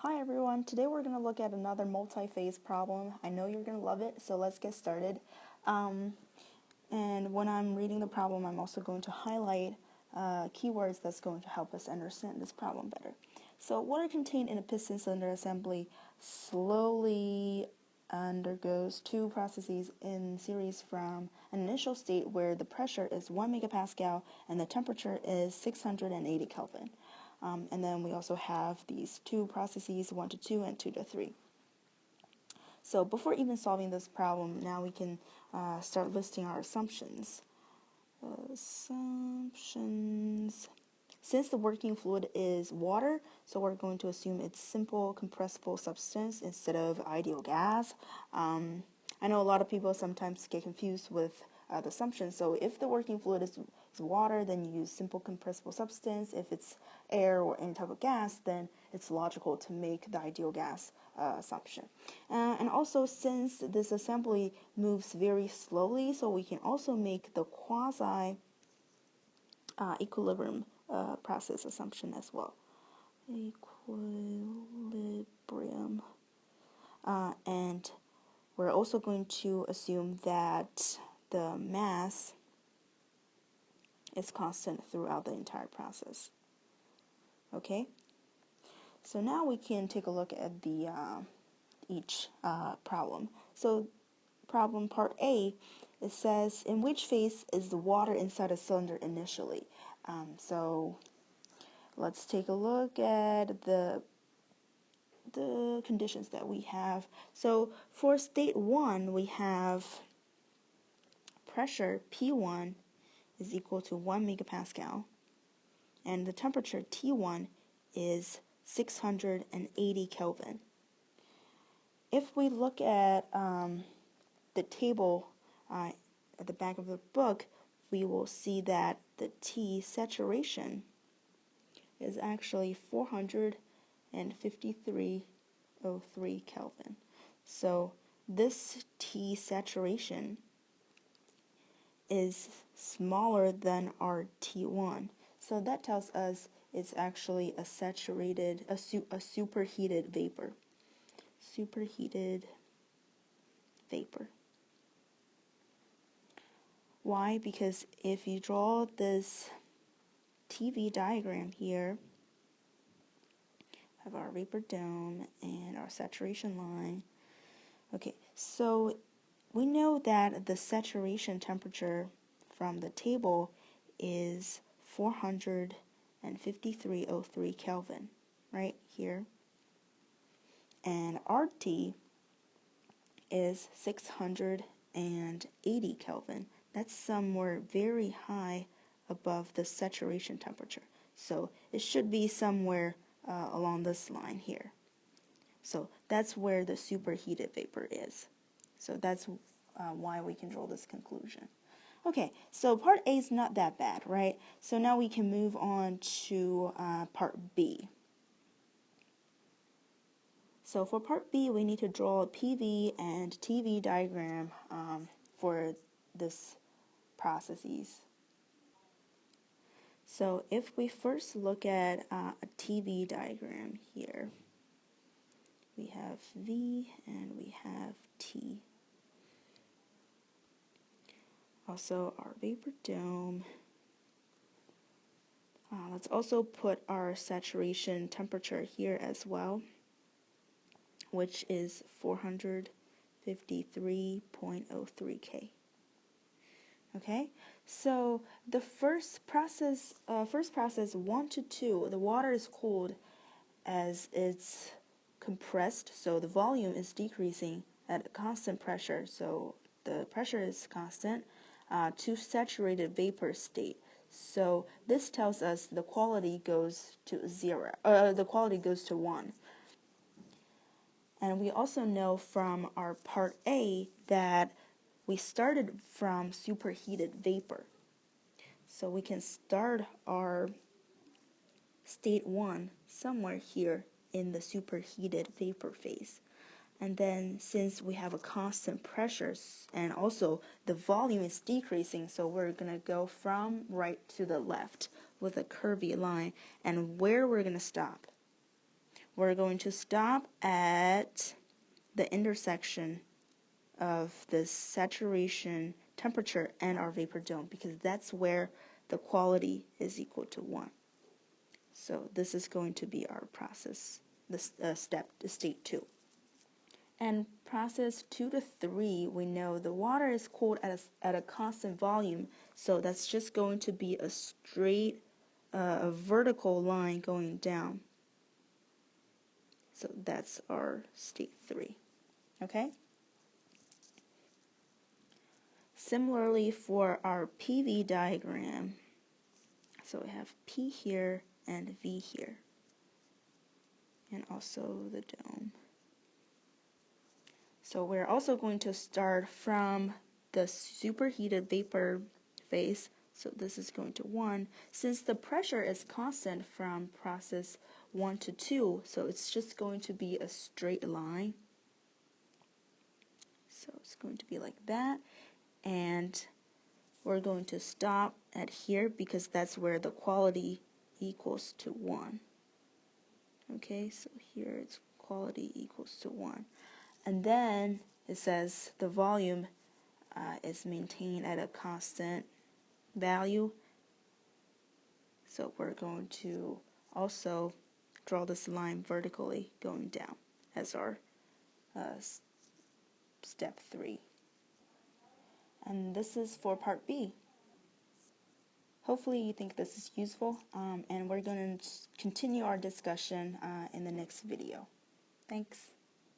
Hi everyone, today we're going to look at another multi-phase problem. I know you're going to love it, so let's get started. And when I'm reading the problem, I'm also going to highlight keywords that's going to help us understand this problem better. So water contained in a piston cylinder assembly slowly undergoes two processes in series from an initial state where the pressure is 1 megapascal and the temperature is 680 Kelvin. And then we also have these two processes, 1 to 2 and 2 to 3. So before even solving this problem, now we can start listing our assumptions. Assumptions. Since the working fluid is water, so we're going to assume it's simple compressible substance instead of ideal gas. I know a lot of people sometimes get confused with the assumptions. So if the working fluid is water, then you use simple compressible substance. If it's air or any type of gas, then it's logical to make the ideal gas assumption. And also, since this assembly moves very slowly, so we can also make the quasi equilibrium process assumption as well. Equilibrium. And we're also going to assume that the mass is constant throughout the entire process. Okay? So now we can take a look at the each problem. So problem part A, it says, in which phase is the water inside a cylinder initially? So let's take a look at the conditions that we have. So for state 1, we have pressure P1 is equal to 1 megapascal, and the temperature T1 is 680 Kelvin. If we look at the table at the back of the book, we will see that the T saturation is actually 453.03 Kelvin. So this T saturation is smaller than our T1. So that tells us it's actually a saturated, a superheated vapor. Superheated vapor. Why? Because if you draw this TV diagram here, have our vapor dome and our saturation line. Okay, so we know that the saturation from the table is 453.03 Kelvin, right here. And RT is 680 Kelvin. That's somewhere very high above the saturation temperature. So it should be somewhere along this line here. So that's where the superheated vapor is. So that's why we can draw this conclusion. Okay, so part A is not that bad, right? So now we can move on to part B. So for part B, we need to draw a PV and TV diagram for this processes. So if we first look at a TV diagram here, we have V and we have T. Also our vapor dome. Let's also put our saturation temperature here as well, which is 453.03 K. Okay, so the first process 1 to 2, the water is cooled as it's compressed, so the volume is decreasing at a constant pressure, so the pressure is constant, to saturated vapor state. So this tells us the quality goes to 0, the quality goes to 1. And we also know from our part A that we started from superheated vapor. So we can start our state 1 somewhere here in the superheated vapor phase. And then since we have a constant pressure and also the volume is decreasing, so we're going to go from right to the left with a curvy line. And where we're going to stop? we're going to stop at the intersection of this saturation temperature and our vapor dome, because that's where the quality is equal to 1. So this is going to be our process, this state 2. And process 2 to 3, we know the water is cooled at a constant volume, so that's just going to be a straight, a vertical line going down. So that's our state 3. Okay? Similarly for our PV diagram, so we have P here and V here, and also the dome. So we're also going to start from the superheated vapor phase. So this is going to 1. Since the pressure is constant from process 1 to 2, so it's just going to be a straight line. So it's going to be like that. And we're going to stop at here because that's where the quality equals to 1. Okay, so here it's quality equals to 1. And then it says the volume is maintained at a constant value. So we're going to also draw this line vertically going down as our step 3. And this is for part B. Hopefully you think this is useful, and we're going to continue our discussion in the next video. Thanks.